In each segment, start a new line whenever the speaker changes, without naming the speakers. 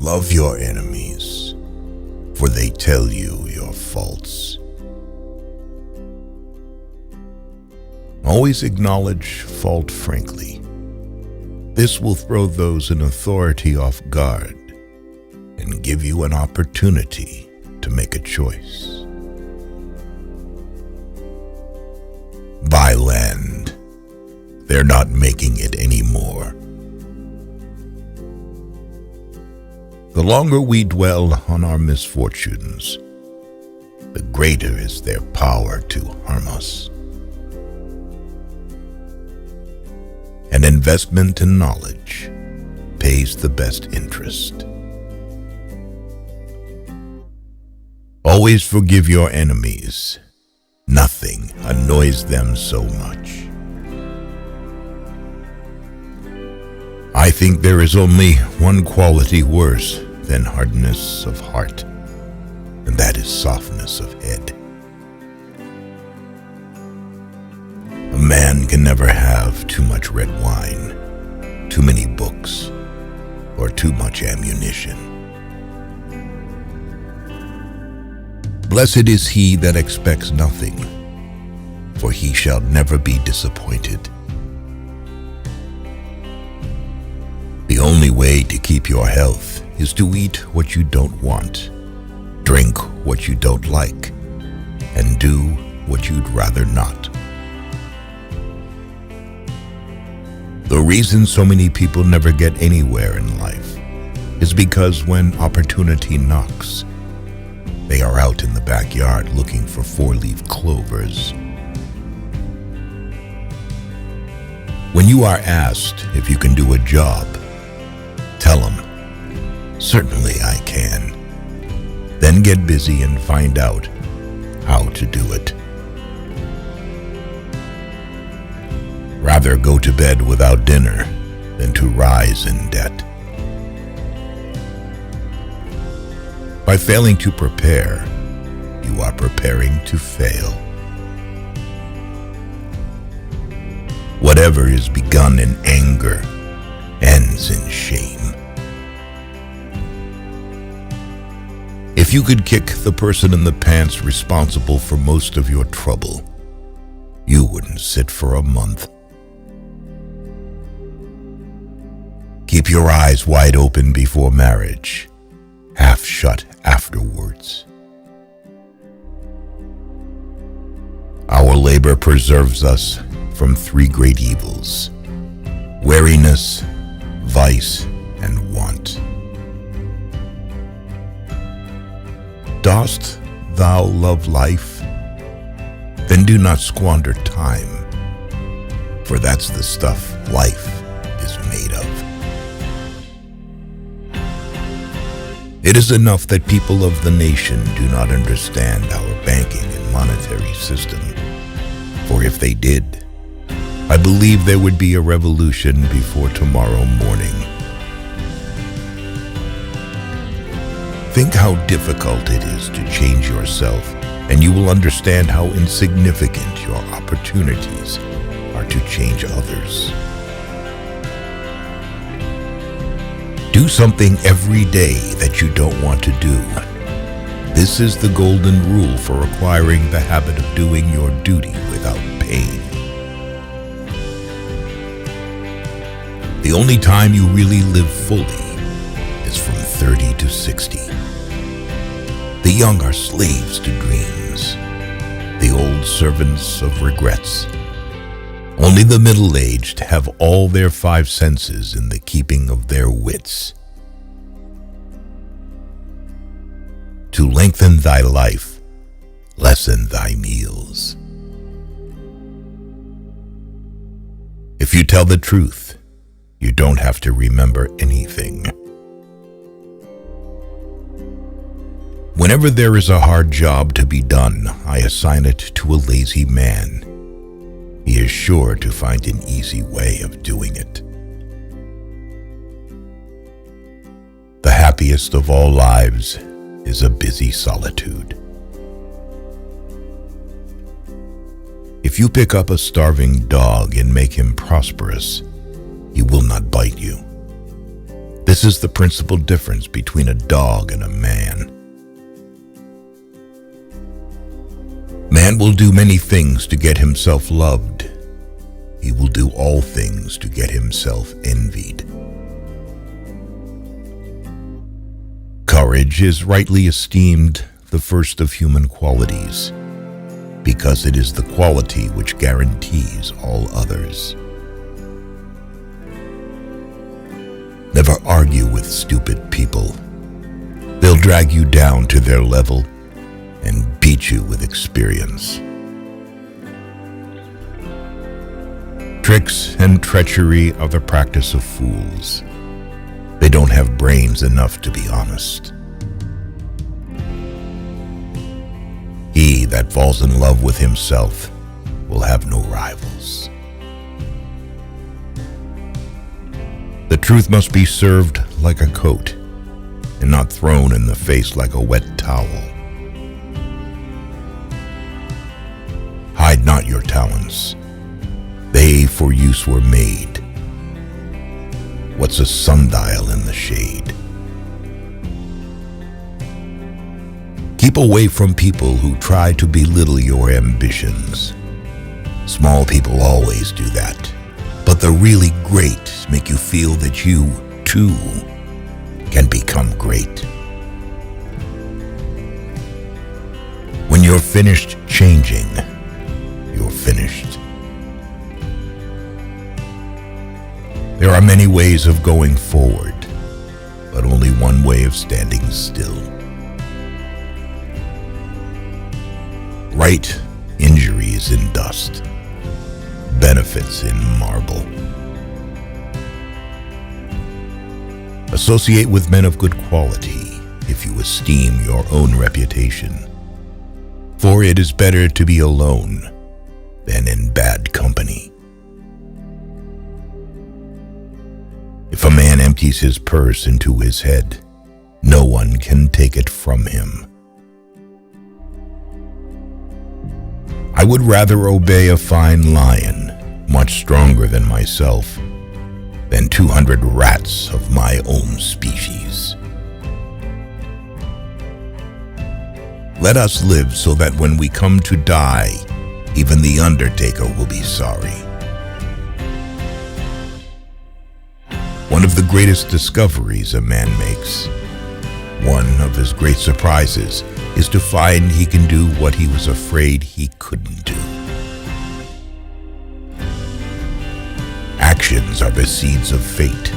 Love your enemies, for they tell you your faults. Always acknowledge fault frankly. This will throw those in authority off guard and give you an opportunity to make a choice. Buy land. They're not making it anymore. The longer we dwell on our misfortunes, the greater is their power to harm us. An investment in knowledge pays the best interest. Always forgive your enemies. Nothing annoys them so much. I think there is only one quality worse than hardness of heart, and that is softness of head. A man can never have too much red wine, too many books, or too much ammunition. Blessed is he that expects nothing, for he shall never be disappointed. The only way to keep your health is to eat what you don't want, drink what you don't like, and do what you'd rather not. The reason so many people never get anywhere in life is because when opportunity knocks, they are out in the backyard looking for four-leaf clovers. When you are asked if you can do a job, tell them, "Certainly I can." Then get busy and find out how to do it. Rather go to bed without dinner than to rise in debt. By failing to prepare, you are preparing to fail. Whatever is begun in anger ends in shame. If you could kick the person in the pants responsible for most of your trouble, you wouldn't sit for a month. Keep your eyes wide open before marriage, half shut afterwards. Our labor preserves us from three great evils: weariness, vice, and want. Dost thou love life? Then do not squander time, for that's the stuff life is made of. It is enough that people of the nation do not understand our banking and monetary system, for if they did, I believe there would be a revolution before tomorrow morning. Think how difficult it is to change yourself, and you will understand how insignificant your opportunities are to change others. Do something every day that you don't want to do. This is the golden rule for acquiring the habit of doing your duty without pain. The only time you really live fully is from 30 to 60. The young are slaves to dreams, the old servants of regrets. Only the middle-aged have all their five senses in the keeping of their wits. To lengthen thy life, lessen thy meals. If you tell the truth, you don't have to remember anything. Whenever there is a hard job to be done, I assign it to a lazy man. He is sure to find an easy way of doing it. The happiest of all lives is a busy solitude. If you pick up a starving dog and make him prosperous, he will not bite you. This is the principal difference between a dog and a man. Man will do many things to get himself loved. He will do all things to get himself envied. Courage is rightly esteemed the first of human qualities, because it is the quality which guarantees all others. Never argue with stupid people. They'll drag you down to their level and beat you with experience. Tricks and treachery are the practice of fools. They don't have brains enough to be honest. He that falls in love with himself will have no rivals. The truth must be served like a coat and not thrown in the face like a wet towel. Hide not your talents. They for use were made. What's a sundial in the shade? Keep away from people who try to belittle your ambitions. Small people always do that, but the really great make you feel that you, too, can become great. When you're finished changing, you're finished. There are many ways of going forward, but only one way of standing still. Right injuries in dust, benefits in marble. Associate with men of good quality if you esteem your own reputation, for it is better to be alone than in bad company. If a man empties his purse into his head, no one can take it from him. I would rather obey a fine lion, much stronger than myself, than 200 rats of my own species. Let us live so that when we come to die, even the undertaker will be sorry. One of the greatest discoveries a man makes, one of his great surprises, is to find he can do what he was afraid he couldn't do. Actions are the seeds of fate.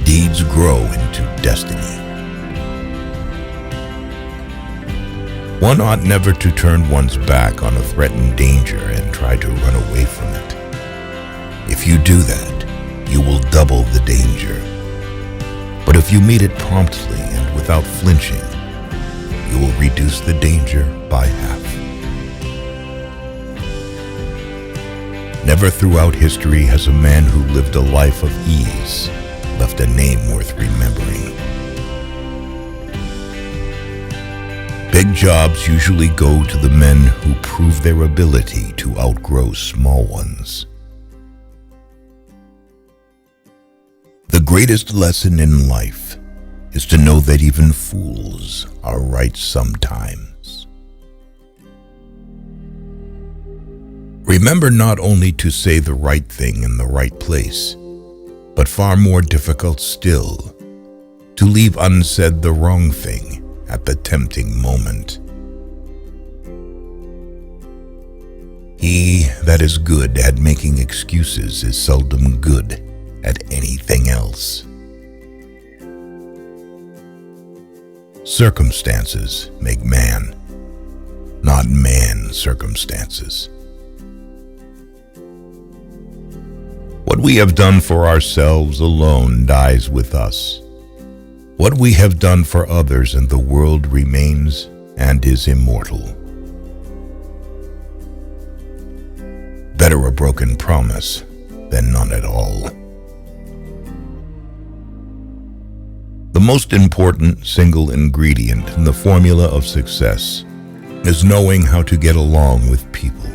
Deeds grow into destiny. One ought never to turn one's back on a threatened danger and try to run away from it. If you do that, you will double the danger. But if you meet it promptly and without flinching, you will reduce the danger by half. Never throughout history has a man who lived a life of ease left a name worth remembering. Big jobs usually go to the men who prove their ability to outgrow small ones. The greatest lesson in life is to know that even fools are right sometimes. Remember not only to say the right thing in the right place, but far more difficult still, to leave unsaid the wrong thing at the tempting moment. He that is good at making excuses is seldom good at anything else. Circumstances make man, not man circumstances. What we have done for ourselves alone dies with us. What we have done for others in the world remains and is immortal. Better a broken promise than none at all. The most important single ingredient in the formula of success is knowing how to get along with people.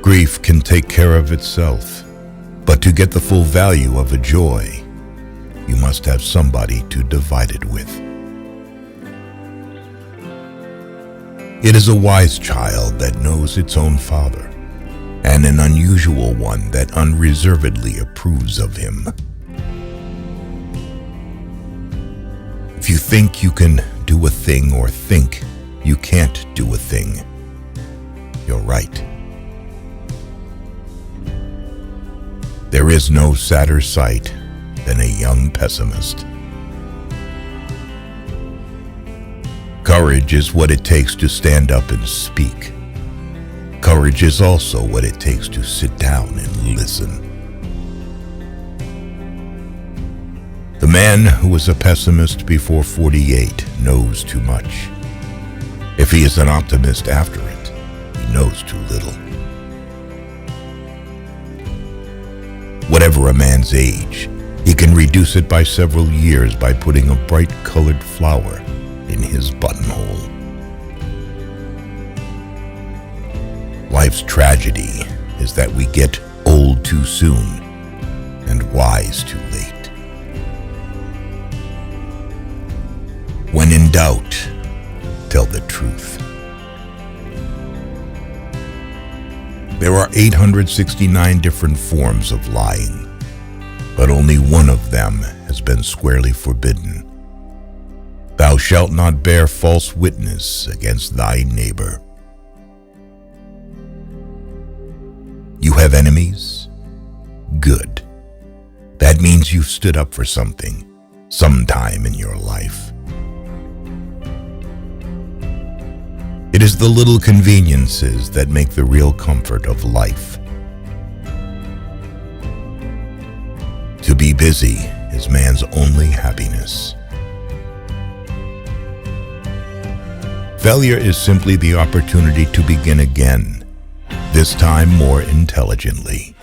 Grief can take care of itself. But to get the full value of a joy, you must have somebody to divide it with. It is a wise child that knows its own father, and an unusual one that unreservedly approves of him. If you think you can do a thing or think you can't do a thing, you're right. There is no sadder sight than a young pessimist. Courage is what it takes to stand up and speak. Courage is also what it takes to sit down and listen. The man who is a pessimist before 48 knows too much. If he is an optimist after it, he knows too little. Whatever a man's age, he can reduce it by several years by putting a bright-colored flower in his buttonhole. Life's tragedy is that we get old too soon and wise too late. When in doubt, tell the truth. There are 869 different forms of lying, but only one of them has been squarely forbidden. Thou shalt not bear false witness against thy neighbor. You have enemies? Good. That means you've stood up for something, sometime in your life. It is the little conveniences that make the real comfort of life. To be busy is man's only happiness. Failure is simply the opportunity to begin again, this time more intelligently.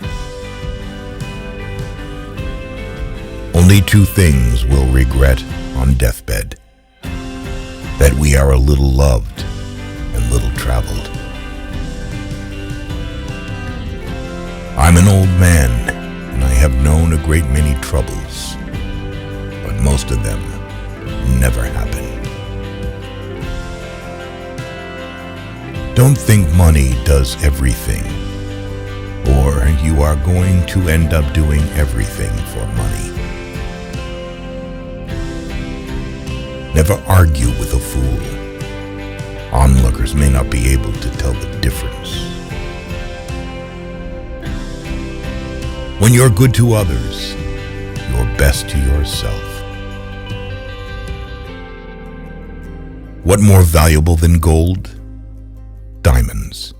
Only two things we'll regret on deathbed: that we are a little loved and little traveled. I'm an old man, and I have known a great many troubles, but most of them never happen. Don't think money does everything, or you are going to end up doing everything for money. Never argue with a fool. Onlookers may not be able to tell the difference. When you're good to others, you're best to yourself. What more valuable than gold? Diamonds.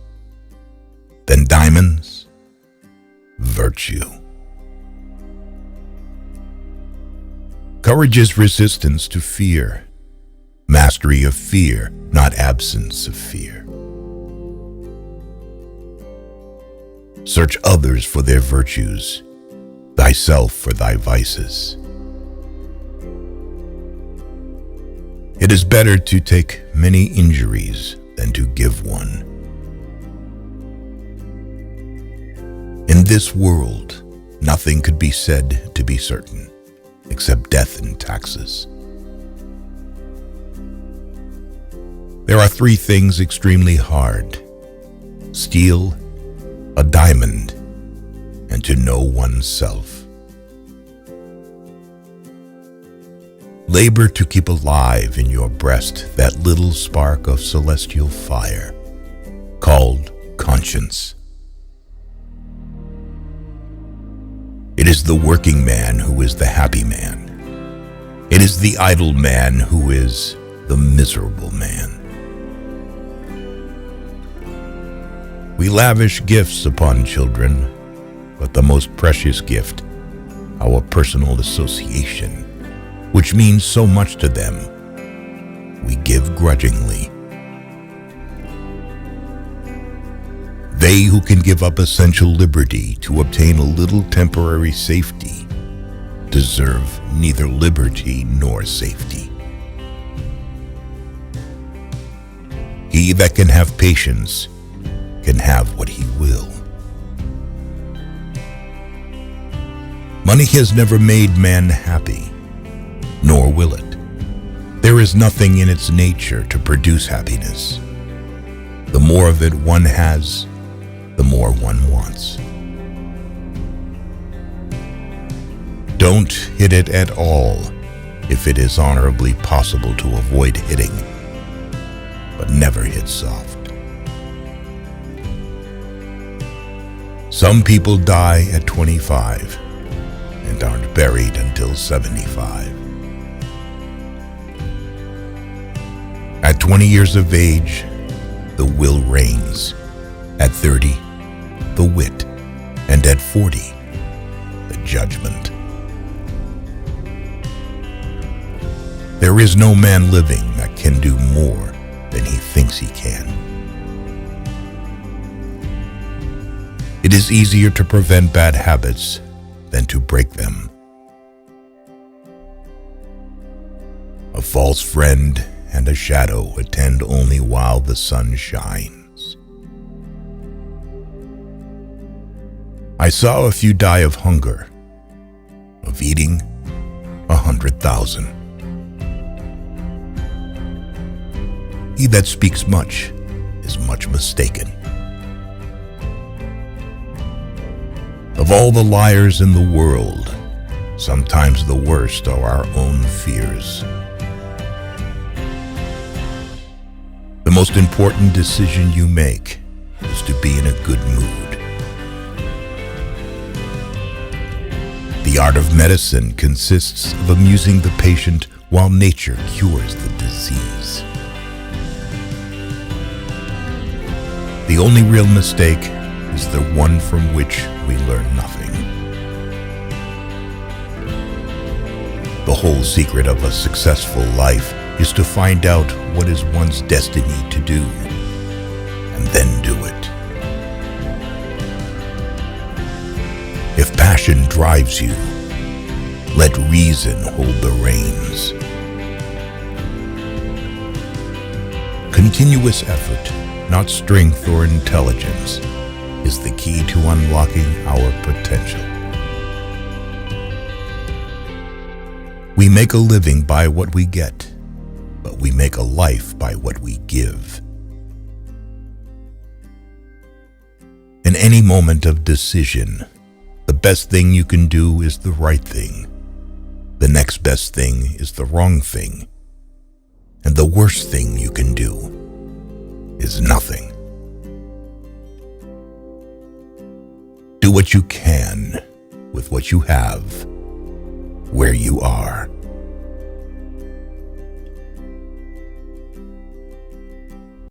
Then diamonds? Virtue. Courage is resistance to fear. Mastery of fear, not absence of fear. Search others for their virtues, thyself for thy vices. It is better to take many injuries than to give one. In this world, nothing could be said to be certain, except death and taxes. There are three things extremely hard: steal, a diamond, and to know oneself. Labor to keep alive in your breast that little spark of celestial fire called conscience. It is the working man who is the happy man. It is the idle man who is the miserable man. We lavish gifts upon children, but the most precious gift, our personal association, which means so much to them, we give grudgingly. They who can give up essential liberty to obtain a little temporary safety deserve neither liberty nor safety. He that can have patience can have what he will. Money has never made man happy, nor will it. There is nothing in its nature to produce happiness. The more of it one has, the more one wants. Don't hit it at all if it is honorably possible to avoid hitting, but never hit soft. Some people die at 25 and aren't buried until 75. At 20 years of age, the will reigns. At 30, the wit. And at 40, the judgment. There is no man living that can do more than he thinks he can. It is easier to prevent bad habits than to break them. A false friend and a shadow attend only while the sun shines. I saw a few die of hunger, of eating 100,000. He that speaks much is much mistaken. Of all the liars in the world, sometimes the worst are our own fears. The most important decision you make is to be in a good mood. The art of medicine consists of amusing the patient while nature cures the disease. The only real mistake is the one from which we learn nothing. The whole secret of a successful life is to find out what is one's destiny to do, and then do it. If passion drives you, let reason hold the reins. Continuous effort, not strength or intelligence, is the key to unlocking our potential. We make a living by what we get, but we make a life by what we give. In any moment of decision, the best thing you can do is the right thing. The next best thing is the wrong thing. And the worst thing you can do is nothing. Do what you can with what you have, where you are.